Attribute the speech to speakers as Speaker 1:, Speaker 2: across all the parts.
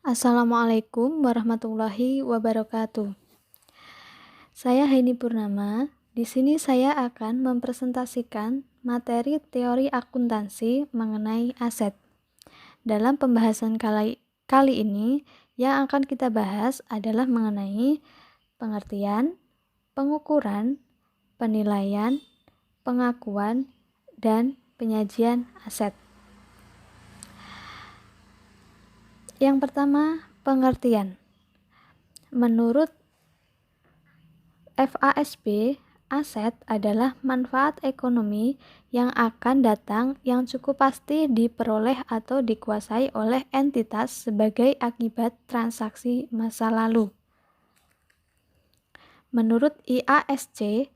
Speaker 1: Assalamualaikum warahmatullahi wabarakatuh. Saya Haini Purnama. Di sini saya akan mempresentasikan materi teori akuntansi mengenai aset. Dalam pembahasan kali ini, yang akan kita bahas adalah mengenai pengertian, pengukuran, penilaian, pengakuan, dan penyajian aset. Yang pertama, pengertian. Menurut FASB, aset adalah manfaat ekonomi yang akan datang yang cukup pasti diperoleh atau dikuasai oleh entitas sebagai akibat transaksi masa lalu. Menurut IASC,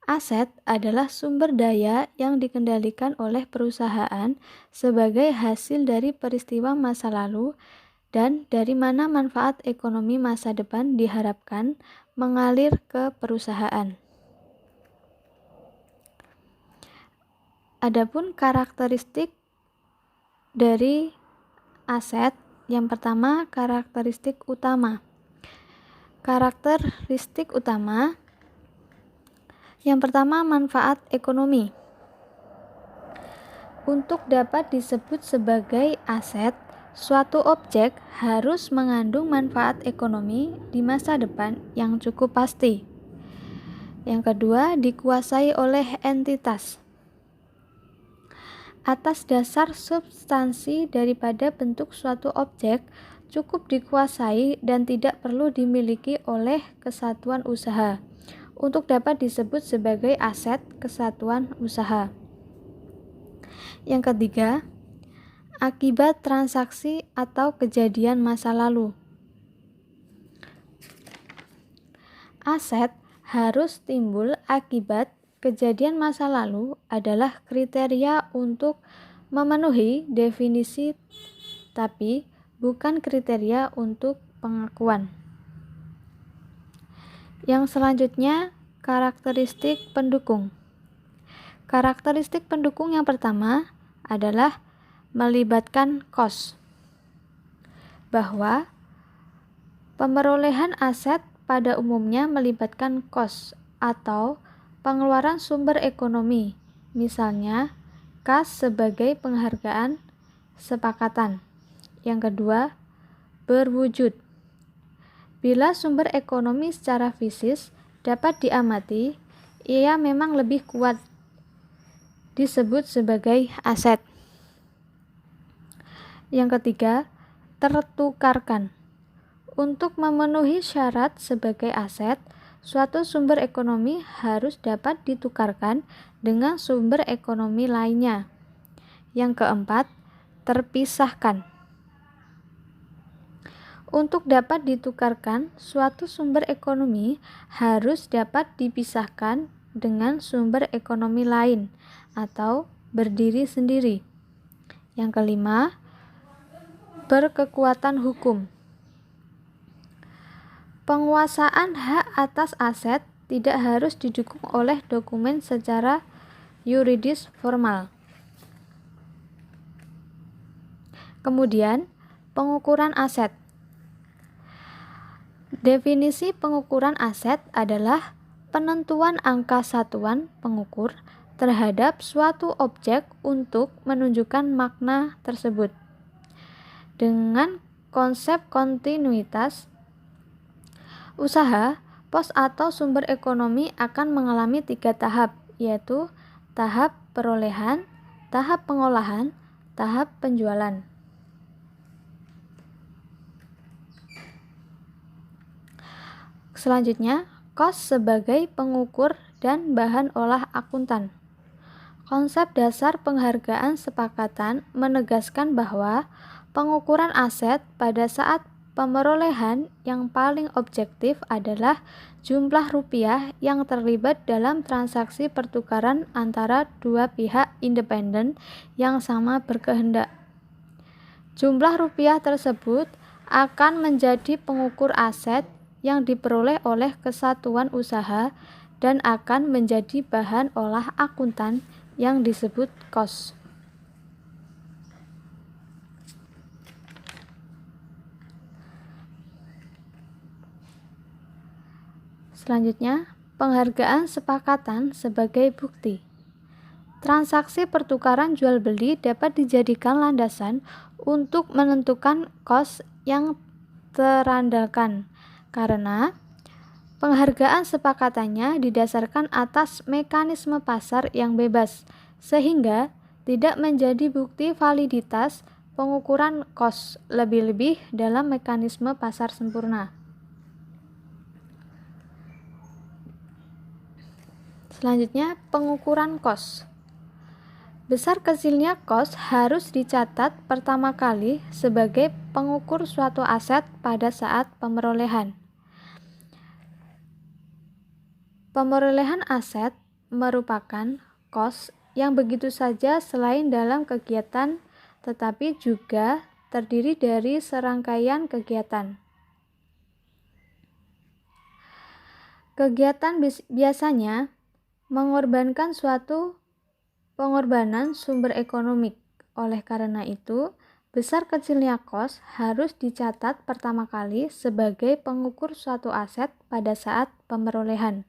Speaker 1: aset adalah sumber daya yang dikendalikan oleh perusahaan sebagai hasil dari peristiwa masa lalu dan dari mana manfaat ekonomi masa depan diharapkan mengalir ke perusahaan. Adapun karakteristik dari aset, yang pertama karakteristik utama. Karakteristik utama yang pertama, manfaat ekonomi. Untuk dapat disebut sebagai aset, suatu objek harus mengandung manfaat ekonomi di masa depan yang cukup pasti. Yang kedua, dikuasai oleh entitas. Atas dasar substansi daripada bentuk suatu objek cukup dikuasai dan tidak perlu dimiliki oleh kesatuan usaha untuk dapat disebut sebagai aset kesatuan usaha. Yang ketiga, akibat transaksi atau kejadian masa lalu. Aset harus timbul akibat kejadian masa lalu adalah kriteria untuk memenuhi definisi, tapi bukan kriteria untuk pengakuan. Yang selanjutnya, karakteristik pendukung. Karakteristik pendukung yang pertama adalah melibatkan kos, bahwa pemerolehan aset pada umumnya melibatkan kos atau pengeluaran sumber ekonomi, misalnya kas sebagai penghargaan sepakatan. Yang kedua, berwujud. Bila sumber ekonomi secara fisik dapat diamati, ia memang lebih kuat disebut sebagai aset. Yang ketiga, tertukarkan. Untuk memenuhi syarat sebagai aset, suatu sumber ekonomi harus dapat ditukarkan dengan sumber ekonomi lainnya. Yang keempat, terpisahkan. Untuk dapat ditukarkan, suatu sumber ekonomi harus dapat dipisahkan dengan sumber ekonomi lain atau berdiri sendiri. Yang kelima, berkekuatan hukum. Penguasaan hak atas aset tidak harus didukung oleh dokumen secara yuridis formal. Kemudian, pengukuran aset. Definisi pengukuran aset adalah penentuan angka satuan pengukur terhadap suatu objek untuk menunjukkan makna tersebut. Dengan konsep kontinuitas usaha, pos atau sumber ekonomi akan mengalami 3 tahap, yaitu tahap perolehan, tahap pengolahan, tahap penjualan. Selanjutnya, kos sebagai pengukur dan bahan olah akuntan. Konsep dasar penghargaan sepakatan menegaskan bahwa pengukuran aset pada saat pemerolehan yang paling objektif adalah jumlah rupiah yang terlibat dalam transaksi pertukaran antara dua pihak independen yang sama berkehendak. Jumlah rupiah tersebut akan menjadi pengukur aset yang diperoleh oleh kesatuan usaha dan akan menjadi bahan olah akuntan yang disebut kos. Selanjutnya, penghargaan sepakatan sebagai bukti. Transaksi pertukaran jual beli dapat dijadikan landasan untuk menentukan kos yang terandalkan karena penghargaan sepakatannya didasarkan atas mekanisme pasar yang bebas, sehingga tidak menjadi bukti validitas pengukuran kos, lebih-lebih dalam mekanisme pasar sempurna. Selanjutnya, pengukuran kos. Besar kecilnya kos harus dicatat pertama kali sebagai pengukur suatu aset pada saat pemerolehan. Pemerolehan aset merupakan kos yang begitu saja selain dalam kegiatan tetapi juga terdiri dari serangkaian kegiatan. Kegiatan biasanya mengorbankan suatu pengorbanan sumber ekonomi. Oleh karena itu, besar kecilnya kos harus dicatat pertama kali sebagai pengukur suatu aset pada saat pemerolehan.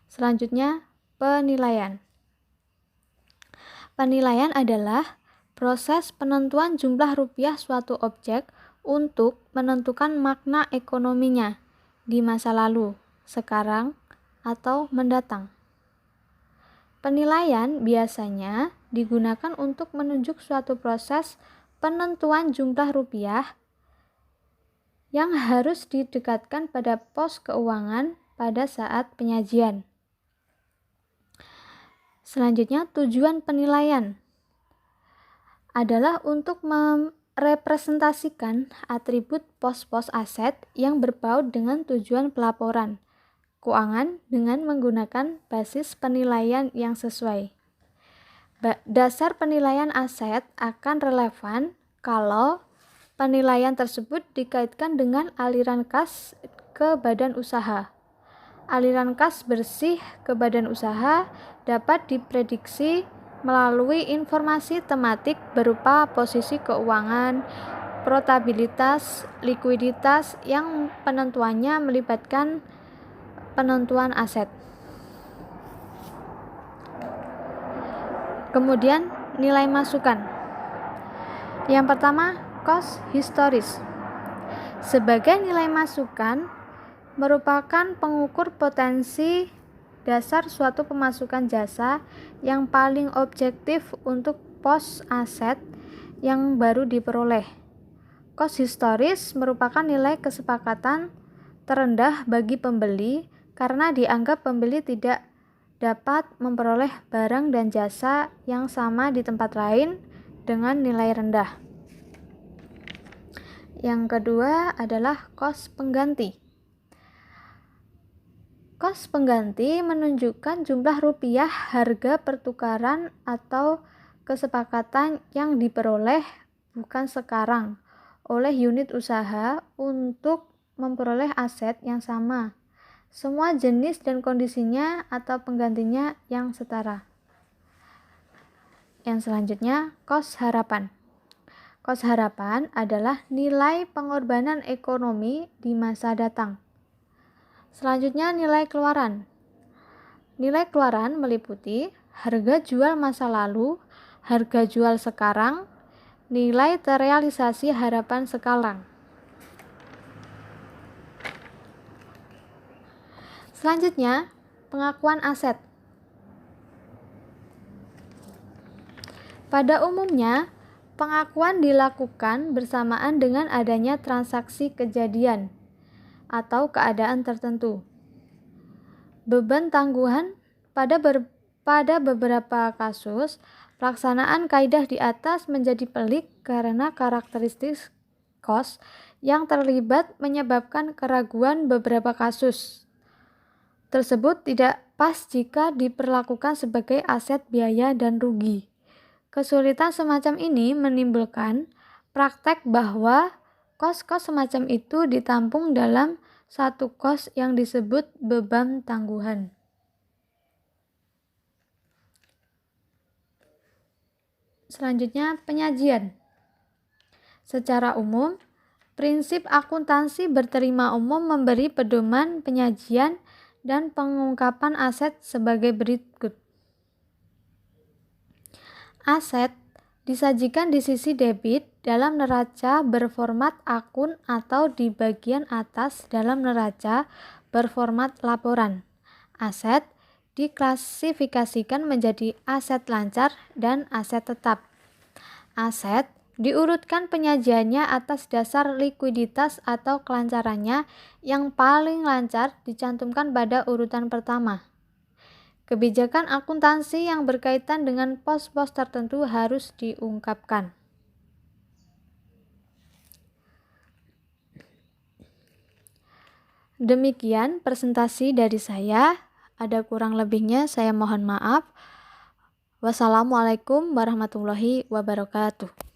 Speaker 1: Selanjutnya, penilaian. Penilaian adalah proses penentuan jumlah rupiah suatu objek untuk menentukan makna ekonominya di masa lalu, sekarang, atau mendatang. Penilaian biasanya digunakan untuk menunjuk suatu proses penentuan jumlah rupiah yang harus didekatkan pada pos keuangan pada saat penyajian. Selanjutnya, tujuan penilaian adalah untuk merepresentasikan atribut pos-pos aset yang berpaut dengan tujuan pelaporan keuangan dengan menggunakan basis penilaian yang sesuai. Dasar penilaian aset akan relevan kalau penilaian tersebut dikaitkan dengan aliran kas ke badan usaha. Aliran kas bersih ke badan usaha dapat diprediksi melalui informasi tematik berupa posisi keuangan, profitabilitas, likuiditas yang penentuannya melibatkan penentuan aset. Kemudian nilai masukan. Yang pertama, cost historis. Sebagai nilai masukan merupakan pengukur potensi dasar suatu pemasukan jasa yang paling objektif untuk pos aset yang baru diperoleh. Cost historis merupakan nilai kesepakatan terendah bagi pembeli karena dianggap pembeli tidak dapat memperoleh barang dan jasa yang sama di tempat lain dengan nilai rendah. Yang kedua adalah kos pengganti. Kos pengganti menunjukkan jumlah rupiah harga pertukaran atau kesepakatan yang diperoleh bukan sekarang oleh unit usaha untuk memperoleh aset yang sama. Semua jenis dan kondisinya atau penggantinya yang setara. Yang selanjutnya, kos harapan. Kos harapan adalah nilai pengorbanan ekonomi di masa datang. Selanjutnya, nilai keluaran. Nilai keluaran meliputi harga jual masa lalu, harga jual sekarang, nilai terrealisasi harapan sekarang. Selanjutnya, pengakuan aset. Pada umumnya, pengakuan dilakukan bersamaan dengan adanya transaksi kejadian atau keadaan tertentu. Beban tangguhan pada beberapa kasus, pelaksanaan kaidah di atas menjadi pelik karena karakteristik kos yang terlibat menyebabkan keraguan beberapa kasus tersebut tidak pas jika diperlakukan sebagai aset biaya dan rugi. Kesulitan semacam ini menimbulkan praktek bahwa kos-kos semacam itu ditampung dalam satu kos yang disebut beban tangguhan. Selanjutnya, penyajian. Secara umum, Prinsip akuntansi berterima umum memberi pedoman penyajian dan pengungkapan aset sebagai berikut. Aset disajikan di sisi debit dalam neraca berformat akun atau di bagian atas dalam neraca berformat laporan. Aset diklasifikasikan menjadi aset lancar dan aset tetap. Aset diurutkan penyajiannya atas dasar likuiditas atau kelancarannya, yang paling lancar dicantumkan pada urutan pertama. Kebijakan akuntansi yang berkaitan dengan pos-pos tertentu harus diungkapkan. Demikian presentasi dari saya. Ada kurang lebihnya saya mohon maaf. Wassalamualaikum warahmatullahi wabarakatuh.